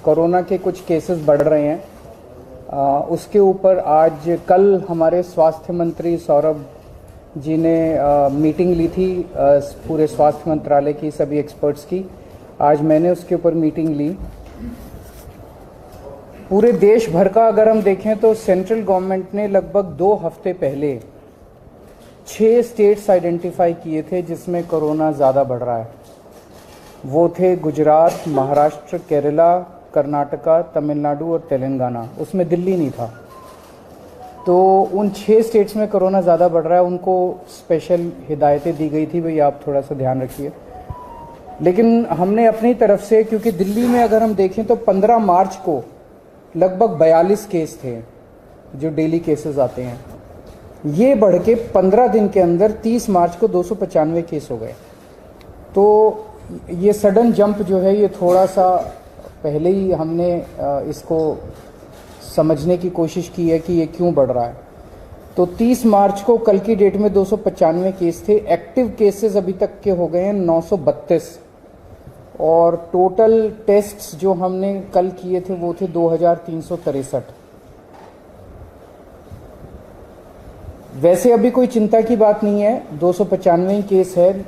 Corona के कुछ cases बढ़ रहे हैं, उसके ऊपर आज कल हमारे स्वास्थ्य मंत्री सौरभ जी ने मीटिंग ली थी पूरे स्वास्थ्य मंत्रालय की सभी एक्सपर्ट्स की। आज मैंने उसके ऊपर मीटिंग ली। पूरे देश भर का अगर हम देखें तो सेंट्रल गवर्नमेंट ने लगभग 2 हफ्ते पहले 6 स्टेट्स आइडेंटिफाई किए थे जिसमें कोरोना ज़्यादा बढ़ रहा है। वो थे गुजरात, महाराष्ट्र, केरला, कर्नाटका, तमिलनाडु और तेलंगाना। उसमें दिल्ली नहीं था। तो उन 6 स्टेट्स में कोरोना ज़्यादा बढ़ रहा है, उनको स्पेशल हिदायतें दी गई थी, भाई आप थोड़ा सा ध्यान रखिए। लेकिन हमने अपनी तरफ से, क्योंकि दिल्ली में अगर हम देखें तो 15 मार्च को लगभग 42 केस थे जो डेली केसेस आते हैं, ये बढ़ के 15 दिन के अंदर 30 मार्च को 295 केस हो गए। तो ये सडन जंप जो है ये थोड़ा सा पहले ही हमने इसको समझने की कोशिश की है कि ये क्यों बढ़ रहा है। तो 30 मार्च को कल की डेट में 295 केस थे। एक्टिव केसेस अभी तक के हो गए हैं 932 और टोटल टेस्ट्स जो हमने कल किए थे वो थे 2363। वैसे अभी कोई चिंता की बात नहीं है, 295 केस है,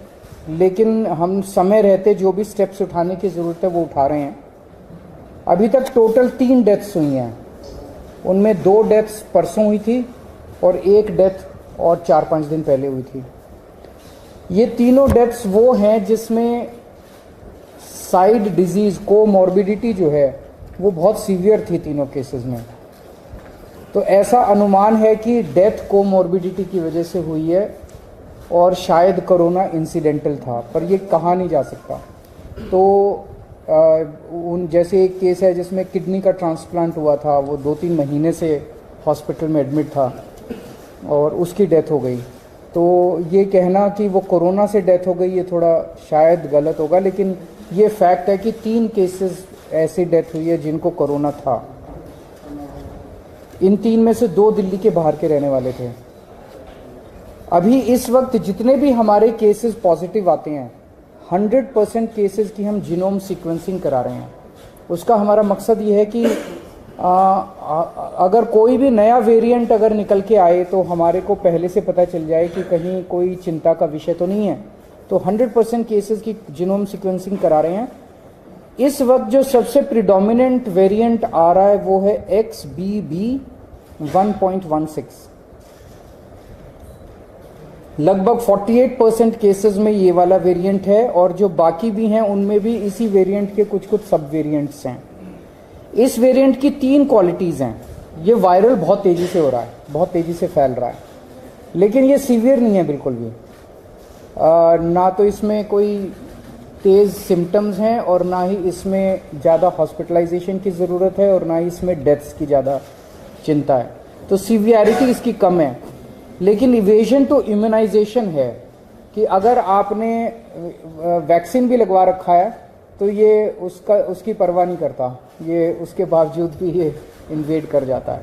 लेकिन हम समय रहते जो भी स्टेप्स उठाने की ज़रूरत है वो उठा रहे हैं। अभी तक टोटल 3 डेथ्स हुई हैं, उनमें 2 डेथ्स परसों हुई थी और 1 डेथ और 4-5 दिन पहले हुई थी। ये तीनों डेथ्स वो हैं जिसमें साइड डिजीज़ कोमॉर्बिडिटी जो है वो बहुत सीवियर थी तीनों केसेस में। तो ऐसा अनुमान है कि डेथ कोमॉर्बिडिटी की वजह से हुई है और शायद कोरोना इंसिडेंटल था, पर ये कहा नहीं जा सकता। तो उन जैसे एक केस है जिसमें किडनी का ट्रांसप्लांट हुआ था, वो 2-3 महीने से हॉस्पिटल में एडमिट था और उसकी डेथ हो गई। तो ये कहना कि वो कोरोना से डेथ हो गई ये थोड़ा शायद गलत होगा, लेकिन ये फैक्ट है कि 3 केसेस ऐसी डेथ हुई है जिनको कोरोना था। इन 3 में से 2 दिल्ली के बाहर के रहने वाले थे। अभी इस वक्त जितने भी हमारे केसेस पॉजिटिव आते हैं 100% केसेस की हम जीनोम सीक्वेंसिंग करा रहे हैं। उसका हमारा मकसद ये है कि अगर कोई भी नया वेरिएंट अगर निकल के आए तो हमारे को पहले से पता चल जाए कि कहीं कोई चिंता का विषय तो नहीं है। तो 100% केसेस की जीनोम सीक्वेंसिंग करा रहे हैं। इस वक्त जो सबसे प्रिडोमिनेंट वेरिएंट आ रहा है वो है XBB 1.16। लगभग 48% केसेस में ये वाला वेरिएंट है और जो बाकी भी हैं उनमें भी इसी वेरिएंट के कुछ सब वेरिएंट्स हैं। इस वेरिएंट की 3 क्वालिटीज़ हैं। ये वायरल बहुत तेज़ी से हो रहा है, बहुत तेज़ी से फैल रहा है, लेकिन ये सीवियर नहीं है बिल्कुल भी। ना तो इसमें कोई तेज़ सिम्टम्स हैं और ना ही इसमें ज़्यादा हॉस्पिटलाइजेशन की ज़रूरत है और ना ही इसमें डेथ्स की ज़्यादा चिंता है। तो सीवियरिटी इसकी कम है, लेकिन इवेजन टू इम्यूनाइजेशन है कि अगर आपने वैक्सीन भी लगवा रखा है तो ये उसकी परवाह नहीं करता, ये उसके बावजूद भी ये इन्वेड कर जाता है।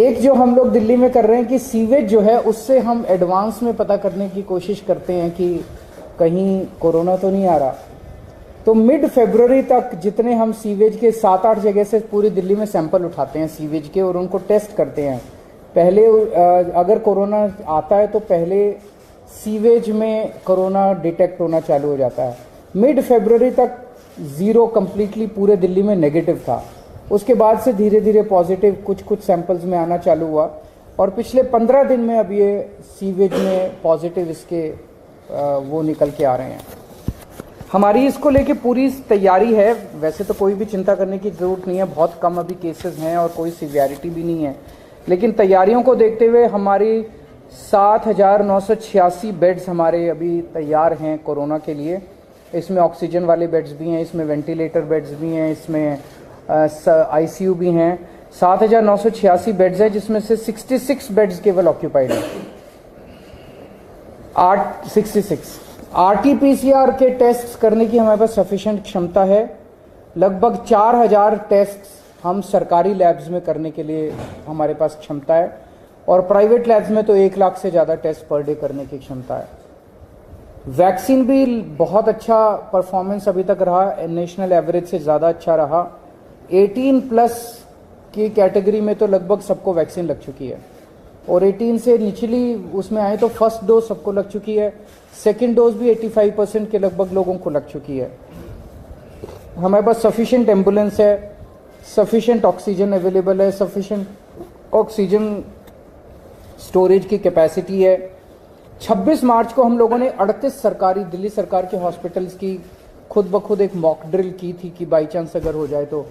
एक जो हम लोग दिल्ली में कर रहे हैं कि सीवेज जो है उससे हम एडवांस में पता करने की कोशिश करते हैं कि कहीं कोरोना तो नहीं आ रहा। तो मिड फरवरी तक जितने हम सीवेज के 7-8 जगह से पूरी दिल्ली में सैंपल उठाते हैं सीवेज के और उनको टेस्ट करते हैं। पहले अगर कोरोना आता है तो पहले सीवेज में कोरोना डिटेक्ट होना चालू हो जाता है। मिड फरवरी तक 0 कंप्लीटली पूरे दिल्ली में नेगेटिव था। उसके बाद से धीरे धीरे पॉजिटिव कुछ सैंपल्स में आना चालू हुआ और पिछले 15 दिन में अब ये सीवेज में पॉजिटिव इसके वो निकल के आ रहे हैं। हमारी इसको लेके पूरी तैयारी है। वैसे तो कोई भी चिंता करने की ज़रूरत नहीं है, बहुत कम अभी केसेस हैं और कोई सीवियरिटी भी नहीं है, लेकिन तैयारियों को देखते हुए हमारी 7,986 बेड्स हमारे अभी तैयार हैं कोरोना के लिए। इसमें ऑक्सीजन वाले बेड्स भी हैं, इसमें वेंटिलेटर बेड्स भी हैं, इसमें ICU भी हैं। 7,986 बेड्स हैं जिसमें से 66 बेड्स केवल ऑक्यूपाइड हैं। 66 RT-PCR के टेस्ट करने की हमारे पास सफिशिएंट क्षमता है। लगभग 4,000 टेस्ट हम सरकारी लैब्स में करने के लिए हमारे पास क्षमता है और प्राइवेट लैब्स में तो 1 लाख से ज़्यादा टेस्ट पर डे करने की क्षमता है। वैक्सीन भी बहुत अच्छा परफॉर्मेंस अभी तक रहा, नेशनल एवरेज से ज़्यादा अच्छा रहा। 18+ की कैटेगरी में तो लगभग सबको वैक्सीन लग चुकी है, और 18 से निचली उसमें आए तो फर्स्ट डोज सबको लग चुकी है, सेकेंड डोज भी 85% के लगभग लोगों को लग चुकी है। हमारे पास सफिशिएंट एम्बुलेंस है, सफिशिएंट ऑक्सीजन अवेलेबल है, सफिशिएंट ऑक्सीजन स्टोरेज की कैपेसिटी है। 26 मार्च को हम लोगों ने 38 सरकारी दिल्ली सरकार के हॉस्पिटल्स की खुद ब खुद एक मॉक ड्रिल की थी कि बाई चांस अगर हो जाए तो,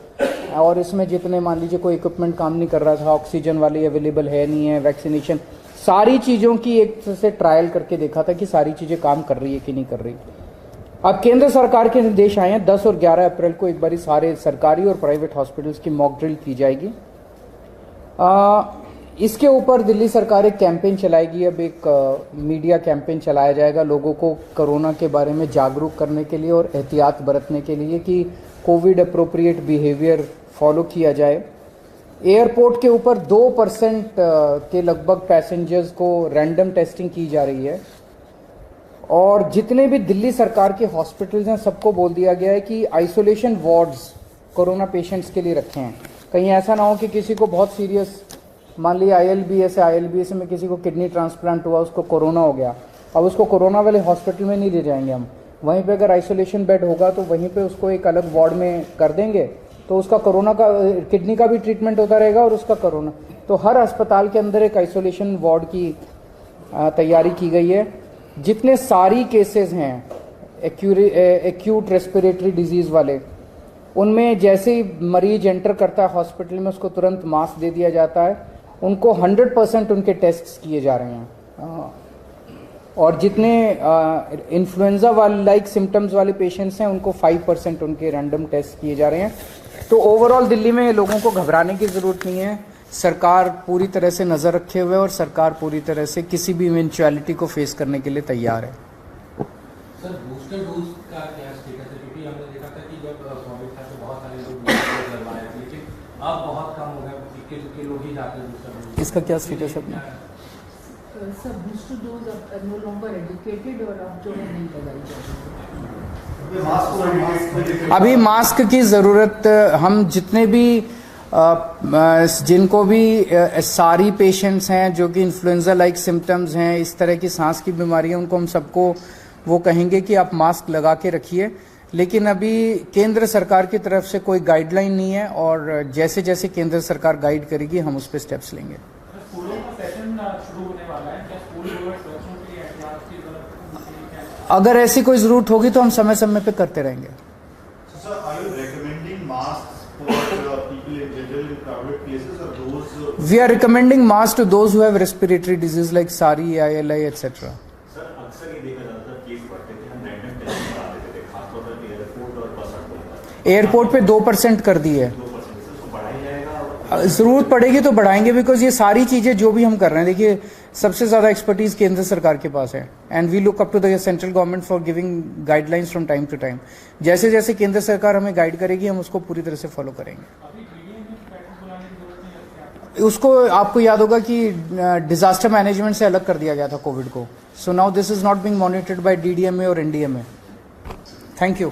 और इसमें जितने मान लीजिए कोई इक्विपमेंट काम नहीं कर रहा था, ऑक्सीजन वाली अवेलेबल है नहीं है, वैक्सीनेशन, सारी चीज़ों की एक से ट्रायल करके देखा था कि सारी चीज़ें काम कर रही है कि नहीं कर रही। अब केंद्र सरकार के निर्देश आए हैं, 10 और 11 अप्रैल को एक बारी सारे सरकारी और प्राइवेट हॉस्पिटल्स की मॉक ड्रिल की जाएगी। इसके ऊपर दिल्ली सरकार एक कैंपेन चलाएगी, अब एक मीडिया कैंपेन चलाया जाएगा लोगों को कोरोना के बारे में जागरूक करने के लिए और एहतियात बरतने के लिए कि कोविड अप्रोप्रिएट बिहेवियर फॉलो किया जाए। एयरपोर्ट के ऊपर 2% के लगभग पैसेंजर्स को रैंडम टेस्टिंग की जा रही है, और जितने भी दिल्ली सरकार के हॉस्पिटल्स हैं सबको बोल दिया गया है कि आइसोलेशन वार्ड्स कोरोना पेशेंट्स के लिए रखे हैं। कहीं ऐसा ना हो कि किसी को बहुत सीरियस, मान लिया ILBS में किसी को किडनी ट्रांसप्लांट हुआ, उसको कोरोना हो गया, अब उसको कोरोना वाले हॉस्पिटल में नहीं ले जाएंगे हम, वहीं पे अगर आइसोलेशन बेड होगा तो वहीं पे उसको एक अलग वार्ड में कर देंगे, तो उसका कोरोना का, किडनी का भी ट्रीटमेंट होता रहेगा और उसका कोरोना। तो हर अस्पताल के अंदर एक आइसोलेशन वार्ड की तैयारी की गई है। जितने सारी केसेस हैं एक्यूट रेस्पिरेटरी डिजीज वाले, उनमें जैसे ही मरीज एंटर करता है हॉस्पिटल में उसको तुरंत मास्क दे दिया जाता है, उनको 100% उनके टेस्ट किए जा रहे हैं। और जितने इन्फ्लुएंजा वाले लाइक सिम्टम्स वाले पेशेंट्स हैं उनको 5% उनके रैंडम टेस्ट किए जा रहे हैं। तो ओवरऑल दिल्ली में लोगों को घबराने की ज़रूरत नहीं है, सरकार पूरी तरह से नज़र रखे हुए है और सरकार पूरी तरह से किसी भी इवेंचुअलिटी को फेस करने के लिए तैयार है। सर, बूस्टर डोज का क्या स्टेटस है? क्योंकि हमने देखा था कि जब कोविड था तो बहुत सारे लोग बूस्टर डोज लगवाए थे, लेकिन अब बहुत कम हो गया, इक्के लोग ही जाते हैं बूस्टर डोज। इसका क्या स्टेटस है अपना? सर, बूस्टर डोज अब नो लॉन्गर एजुकेटेड और अब जो है नहीं लगाई जाती। अभी मास्क की ज़रूरत, हम जितने भी जिनको भी सारी पेशेंट्स हैं जो कि इन्फ्लुएंजा लाइक सिम्टम्स हैं, इस तरह की सांस की बीमारी है, उनको हम सबको वो कहेंगे कि आप मास्क लगा के रखिए। लेकिन अभी केंद्र सरकार की तरफ से कोई गाइडलाइन नहीं है, और जैसे जैसे केंद्र सरकार गाइड करेगी हम उस पर स्टेप्स लेंगे। स्कूलों का सेशन शुरू होने वाला है, क्या स्कूल बच्चों के लिए एहतियात की जरूरत? अगर ऐसी कोई ज़रूरत होगी तो हम समय समय पे करते रहेंगे। We are recommending masks to those who have respiratory disease like SARI, ILI, etc. Sir, अक्सर ये देखा जाता है केस बढ़ते थे, हम रैंडम टेस्ट करा देते थे, खासतौर पर एयरपोर्ट और बस अड्डों। एयरपोर्ट पे 2% कर दी है, 2% उसको बढ़ाया जाएगा? जरूरत पड़ेगी तो बढ़ाएंगे, बिकॉज ये सारी चीजें जो भी हम कर रहे हैं, देखिए सबसे ज्यादा एक्सपर्टीज केंद्र सरकार के पास है, and we look up to the central government for giving guidelines from time to time. जैसे जैसे केंद्र सरकार हमें गाइड करेगी हम उसको पूरी तरह से फॉलो करेंगे। उसको आपको याद होगा कि डिजास्टर मैनेजमेंट से अलग कर दिया गया था कोविड को, so now this is not being monitored by DDMA और NDMA। Thank you.